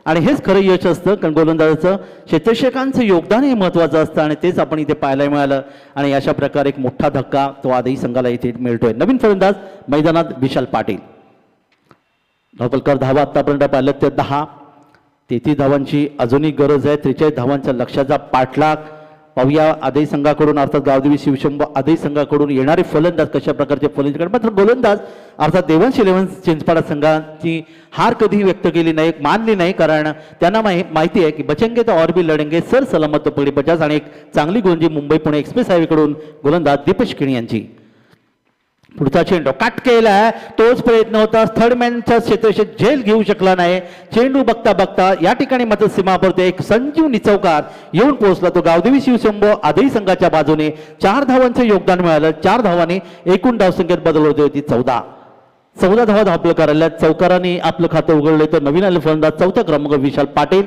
[SPEAKER 3] आणि हेच खरं यश असतं. कारण गोलंदाजाचं क्षेत्रक्षकांचं योगदान हे महत्त्वाचं असतं आणि तेच आपण इथे पाहायला मिळालं आणि अशा प्रकारे एक मोठा धक्का तो आदई संघाला इथे मिळतोय. नवीन फलंदाज मैदानात विशाल पाटील. धावफलकार धावा आतापर्यंत पाहिलं ते 10. 33 धावांची अजूनही गरज आहे. 43 धावांच्या लक्ष्याचा पाठलाग पाहूया आदई संघाकडून अर्थात गावदेवी शिवशंभो आदई संघाकडून येणारे फलंदाज कशा प्रकारचे फलंदाज. मात्र गोलंदाज अर्थात देवांश 11 चिंचपाडा संघाची हार कधीही व्यक्त केली नाही, मानली नाही. कारण त्यांना माहिती आहे की बचेंगे तो और भी लढेंगे, सर सलामत तो पगडी 50 आणि एक चांगली गोंजी मुंबई पुणे एक्सप्रेस हायवेकडून गोलंदाज दीपेश केणी यांची. पुढचा चेंडू काट केला. तोच प्रयत्न होता. थर्डमॅनच्या क्षेत्रक्षेत्र झेल घेऊ शकला नाही. चेंडू बघता बघता या ठिकाणी मात्र सीमापुरते एक संजीवनी चौकार येऊन पोहोचला. तो गावदेवी शिवशंभो आदई संघाच्या बाजूने 4 धावांचं योगदान मिळालं. 4 धावांनी एकूण धावसंख्येत बदल होते होती 14 धावा आपलं करायला. चौकाराने आपलं खातं उघडलं. तर नवीन आले फलंदाज 4था क्रमांक विशाल पाटील.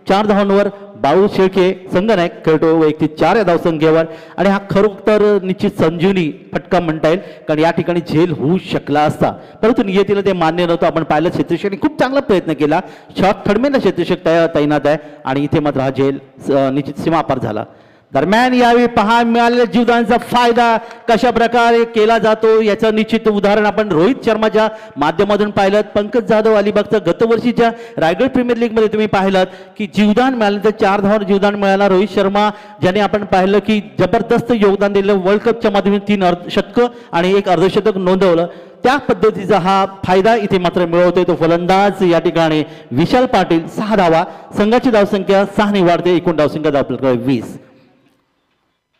[SPEAKER 3] 4 धावांवर बाळू शेळके संघनायक खेळतो वैयक्तिक 4 या धावसंख्येवर आणि हा खरोखर निश्चित संजीवनी फटका म्हणता येईल. कारण या ठिकाणी झेल होऊ शकला असता परंतु नियतीला ते मान्य नव्हतं. आपण पाहिलं क्षेत्रक्षकांनी खूप चांगला प्रयत्न केला. शॉट थर्डमॅनला क्षेत्रक्षक तैनात आहे आणि इथे मात्र हा झेल निश्चित सीमापार झाला. दरम्यान यावेळी पहा मिळालेल्या जीवदानाचा फायदा कशा प्रकारे केला जातो याचं निश्चित उदाहरण आपण रोहित शर्माच्या माध्यमातून पाहिलं. पंकज जाधव अलिबागचा गतवर्षीच्या रायगड प्रीमियर लीगमध्ये तुम्ही पाहिलं की जीवदान मिळालं तर 4 धावांवर जीवदान मिळाला. रोहित शर्मा ज्याने आपण पाहिलं की जबरदस्त योगदान दिलं. वर्ल्ड कपच्या माध्यमातून 3 शतकं आणि 1 अर्धशतक नोंदवलं. त्या पद्धतीचा हा फायदा इथे मात्र मिळवतोय तो फलंदाज या ठिकाणी विशाल पाटील. 6 धावा. संघाची धावसंख्या 6 ने वाढते. एकूण धावसंख्या आपल्याकडे 20.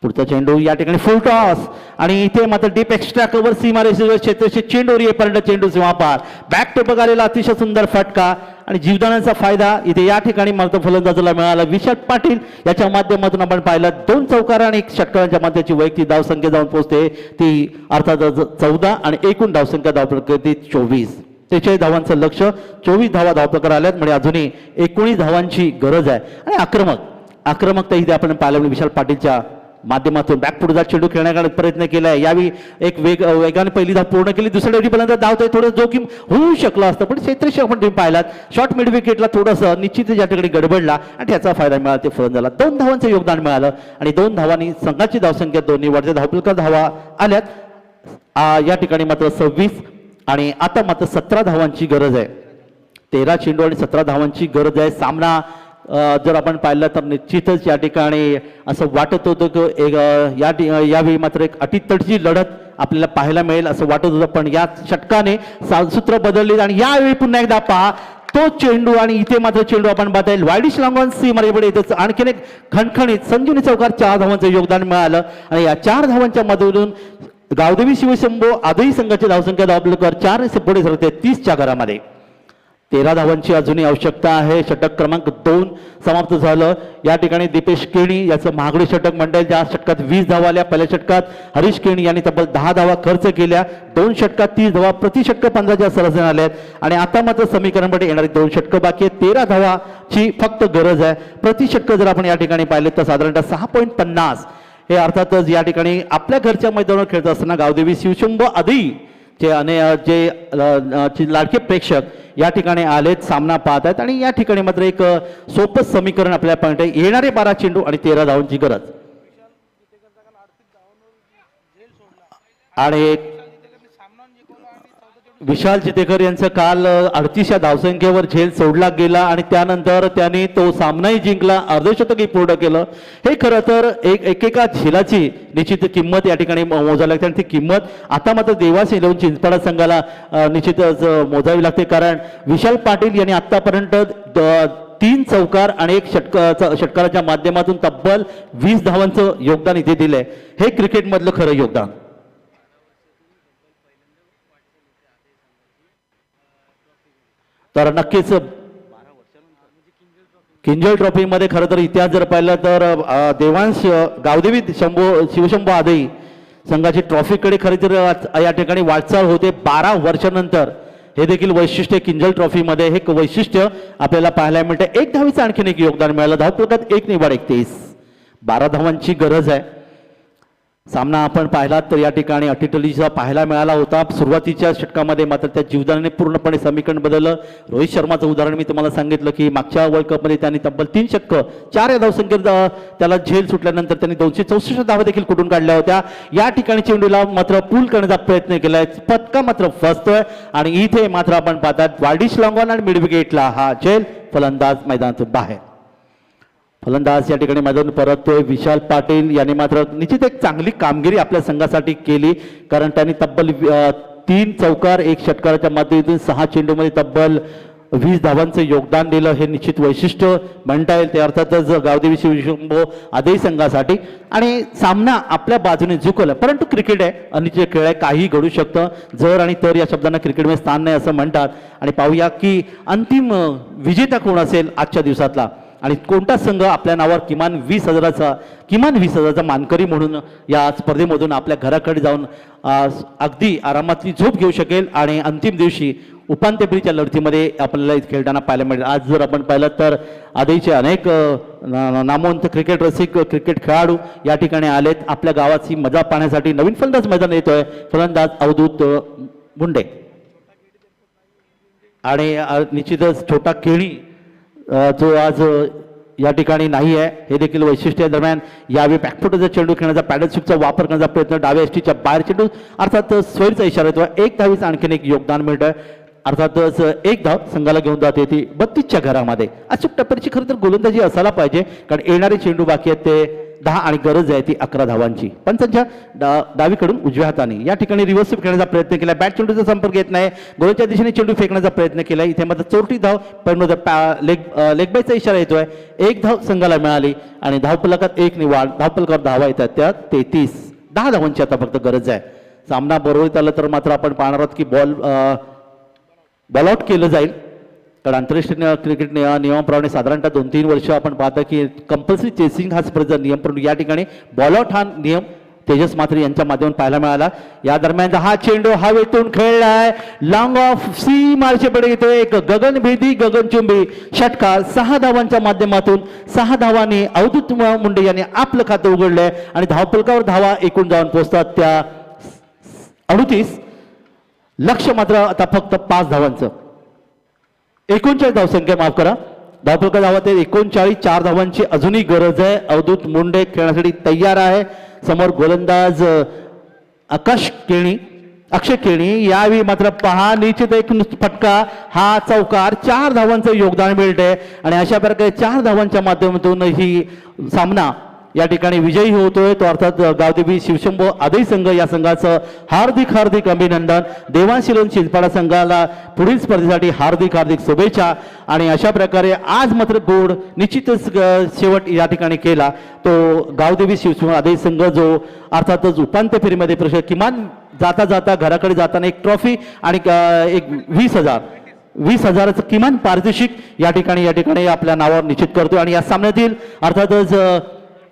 [SPEAKER 3] पुढचा चेंडू या ठिकाणी फुल टॉस आणि इथे मात्र डीप एक्स्ट्रा कव्हर सीमारेषेवर क्षेत्राचे चेंडूवर येईपर्यंत चेंडू सीमापार. बॅक टू बॅक आलेला अतिशय सुंदर फटका आणि जीवदानाचा फायदा इथे या ठिकाणी मात्र फलंदाजाला मिळाला. विशाल पाटील याच्या माध्यमातून आपण पाहिलं 2 चौकार आणि 1 षटकारांच्या माध्यमाची वैयक्तिक धावसंख्या जाऊन पोहोचते ती अर्थात 14 आणि एकूण धावसंख्या धावप्रकृती 24. 43 धावांचं लक्ष. 24 धावा धावप्रकार आल्यात म्हणजे अजूनही 19 धावांची गरज आहे आणि आक्रमकता इथे आपण पाहिलं विशाल पाटीलच्या माध्यमातून. बॅक पुढचा चेंडू खेळण्याचा प्रयत्न केलाय. यावेळी एक वेगाने पहिली धाव पूर्ण केली. दुसऱ्या वेळीपर्यंत धावतोय. थोडं जोखीम होऊ शकलं असतं पण क्षेत्रक्षक आपण तुम्ही पाहिलात शॉर्ट मिड विकेटला थोडंसं निश्चित या ठिकाणी गडबडला आणि त्याचा फायदा मिळाला. ते फलंदाजाला 2 धावांचं योगदान मिळालं आणि 2 धावांनी संघाची धावसंख्या 2 वाढते. धावफलकार धावा आल्यात या ठिकाणी मात्र 26 आणि आता मात्र 17 धावांची गरज आहे. 13 चेंडू आणि 17 धावांची गरज आहे. सामना जर आपण पाहिलं तर निश्चितच या ठिकाणी असं वाटत होतं की यावेळी मात्र एक अटीतटीची लढत आपल्याला पाहायला मिळेल असं वाटत होतं पण या षटकाने सूत्र बदलली आणि यावेळी पुन्हा एकदा पहा तो चेंडू आणि इथे मात्र चेंडू आपण पाहता येईल वाईडिश लांगॉन सी मरेकडे इथं आणखीन एक खणखणीत संजीवनी चौकार 4 धावांचं योगदान मिळालं आणि या 4 धावांच्या मधून गावदेवी शिवशंभो आदई संघाची धावसंख्या धावपलकर 4 पुढे सरकते 30च्या घरामध्ये. 13 धावांची अजूनही आवश्यकता आहे. षटक क्रमांक 2 समाप्त झालं. या ठिकाणी दीपेश केणी याचं महागडे षटक म्हणता ज्या षटकात 20 धावा आल्या. पहिल्या षटकात हरीश केणी यांनी तब्बल 10 धावा खर्च केल्या. 2 षटकात 30 धावा, प्रति षटक 15च्या सरसने आल्या आहेत. आणि आता मात्र समीकरणमध्ये येणारी 2 षटकं बाकी आहेत. 13 धावाची फक्त गरज आहे. प्रति षटक जर आपण या ठिकाणी पाहिले तर साधारणतः 6.50 हे अर्थातच या ठिकाणी आपल्या घरच्या मैदानावर खेळत असताना गावदेवी शिवशंभो आदी जे लाडके प्रेक्षक या ठिकाणी आलेत, सामना पाहत आहेत. आणि या ठिकाणी मात्र एक सोपं समीकरण आपल्याला पाहता येणारे 12 चेंडू आणि 13 धावांची गरज. आणि विशाल चितेकर यांचं काल 38 या धावसंख्येवर झेल सोडला गेला आणि त्यानंतर त्यांनी तो सामनाही जिंकला, अर्धशतकही पूर्ण केलं. हे खरं तर एकेका झेलाची निश्चित किंमत या ठिकाणी मोजावी लागते आणि ती किंमत आता मात्र देवास 11 चिंचपाडा संघाला निश्चितच मोजावी लागते. कारण विशाल पाटील यांनी आतापर्यंत 3 चौकार आणि 1 षटकाराच्या माध्यमातून तब्बल 20 धावांचं योगदान इथे दिलंय. हे क्रिकेटमधलं खरं योगदान. तर नक्कीच किंजल ट्रॉफीमध्ये खरं तर इतिहास जर पाहिला तर देवांश गावदेवी शिवशंभो आदई संघाची ट्रॉफीकडे खरं तर या ठिकाणी वाटचाल होते 12 वर्षानंतर. हे देखील वैशिष्ट्य किंजल ट्रॉफीमध्ये हे वैशिष्ट्य आपल्याला पाहायला मिळते. 1 धावीचं आणखीन एक योगदान मिळालं. धावफलकात 1 निव्वळ 31, 12 धावांची गरज आहे. सामना आपण पाहिला तर या ठिकाणी अटीतटीचा पाहायला मिळाला होता. सुरुवातीच्या षटकामध्ये मात्र त्या जीवदानाने पूर्णपणे समीकरण बदललं. रोहित शर्माचं उदाहरण मी तुम्हाला सांगितलं की मागच्या वर्ल्ड कपमध्ये त्यांनी तब्बल 3 षटकं 4 या धावसंख्येत त्याला झेल सुटल्यानंतर त्यांनी 264 धावा देखील कुठून काढल्या होत्या. या ठिकाणी चेंडूला मात्र पूल करण्याचा प्रयत्न केलाय, पटका मात्र फसतोय आणि इथे मात्र आपण पाहतात वाडिश लॉंगॉन आणि मिड विकेटला हा झेल. फलंदाज मैदानातून बाहेर. फलंदाज या ठिकाणी मैदान परततोय. विशाल पाटील यांनी मात्र निश्चित एक चांगली कामगिरी आपल्या संघासाठी केली. कारण त्यांनी तब्बल 3 चौकार 1 षटकाराच्या माध्यमातून 6 चेंडूमध्ये तब्बल 20 धावांचं योगदान दिलं. हे निश्चित वैशिष्ट्य म्हणता येईल. ते अर्थातच गावदेवी शिवशंभो आदई संघासाठी. आणि सामना आपल्या बाजूने झुकवला, परंतु क्रिकेट आहे, अनिश्चित खेळ आहे, काही घडू शकतं. जर आणि तर या शब्दांना क्रिकेटमध्ये स्थान नाही असं म्हणतात. आणि पाहूया की अंतिम विजेता कोण असेल आजच्या दिवसातला आणि कोणता संघ आपल्या नावावर किमान 20,000चा मानकरी म्हणून या स्पर्धेमधून आपल्या घराकडे जाऊन अगदी आरामातली झोप घेऊ शकेल आणि अंतिम दिवशी उपांत्य फेरीच्या लढतीमध्ये आपल्याला खेळताना पाहायला मिळेल. आज जर आपण पाहिलं तर आधीचे अनेक नामवंत क्रिकेट रसिक क्रिकेट खेळाडू या ठिकाणी आलेत आपल्या गावाची मजा पाहण्यासाठी. नवीन फलंदाज मैदान येतोय, फलंदाज अवधूत मुंडे. आणि निश्चितच छोटा केणी जो आज या ठिकाणी नाही आहे, हे देखील वैशिष्ट्य दरम्यान यावेळी बॅकफुटचा चेंडू खेळण्याचा पॅडल स्विपचा वापर करण्याचा प्रयत्न, डाव्या एसटीच्या बाहेर चेंडू अर्थात स्वैरचा इशारा येतो. 1 धावीचं आणखीन एक योगदान मिळतंय. अर्थातच 1 धाव संघाला घेऊन जाते ती 32च्या घरामध्ये. अचूक टप्प्याची खरं तर गोलंदाजी असायला पाहिजे, कारण येणारे चेंडू बाकी आहेत ते 10 आणि गरज आहे ती 11 धावांची. पंचांच्या डावीकडून उजव्या हाताने या ठिकाणी रिव्हर्स स्वीप खेळण्याचा प्रयत्न केला. बॅट चेंडूचा संपर्क येत नाही, गोलच्या दिशेने चेंडू फेकण्याचा प्रयत्न केला. इथे मात्र चौथी धाव पण लेग बायचा इशारा येतोय. 1 धाव संघाला मिळाली आणि धावफलकात 1 निव्वळ. धावफलकावर धावा येतात त्या 33. 10 धावांची आता फक्त गरज आहे. सामना बरोबरीत आला तर मात्र आपण पाहणार आहोत की बॉल आउट केलं जाईल. कारण आंतरराष्ट्रीय क्रिकेट नियमाप्रमाणे साधारणतः 2-3 वर्ष आपण पाहतो की कंपल्सरी चेसिंग हा स्पर्धेचा नियम, परंतु या ठिकाणी बॉल आउट हा नियम तेजस मात्रे यांच्या माध्यमातून पाहायला मिळाला. या दरम्यान हा चेंडू हवेतून खेळलाय, लॉंग ऑफ सी मार्चेकडे येतो. एक गगनभेदी गगनचुंबी षटकार 6 धावांच्या माध्यमातून 6 धावांनी अवधूत मुंडे यांनी आपलं खातं उघडलंय आणि धावफलकावर धावा एकूण जाऊन पोहोचतात त्या 38. लक्ष मात्र आता फक्त 5 धावांचं. 39 धावसंख्या, माफ करा, धावफलका धावा ते 39. 4 धावांची अजूनही गरज आहे. अवधूत मुंडे खेळण्यासाठी तयार आहे. समोर गोलंदाज अक्षय केणी. यावेळी मात्र पहा निश्चित एक फटका, हा चौकार, 4 धावांचं योगदान मिळतंय आणि अशा प्रकारे 4 धावांच्या माध्यमातून ही सामना या ठिकाणी विजयी होतोय. तो अर्थात गावदेवी शिवशंभो आदई संघ. या संघाचं हार्दिक अभिनंदन. देवांश 11 चिंचपाडा संघाला पुढील स्पर्धेसाठी हार्दिक शुभेच्छा. आणि अशा प्रकारे आज मात्र गोड निश्चितच शेवट या ठिकाणी केला तो गावदेवी शिवशंभो आदई संघ, जो अर्थातच उपांत्य फेरीमध्ये किमान जाता घराकडे जाताना एक ट्रॉफी आणि एक 20,000 20,000चं किमान पारितोषिक या ठिकाणी आपल्या नावावर निश्चित करतो आणि या सामन्यातील अर्थातच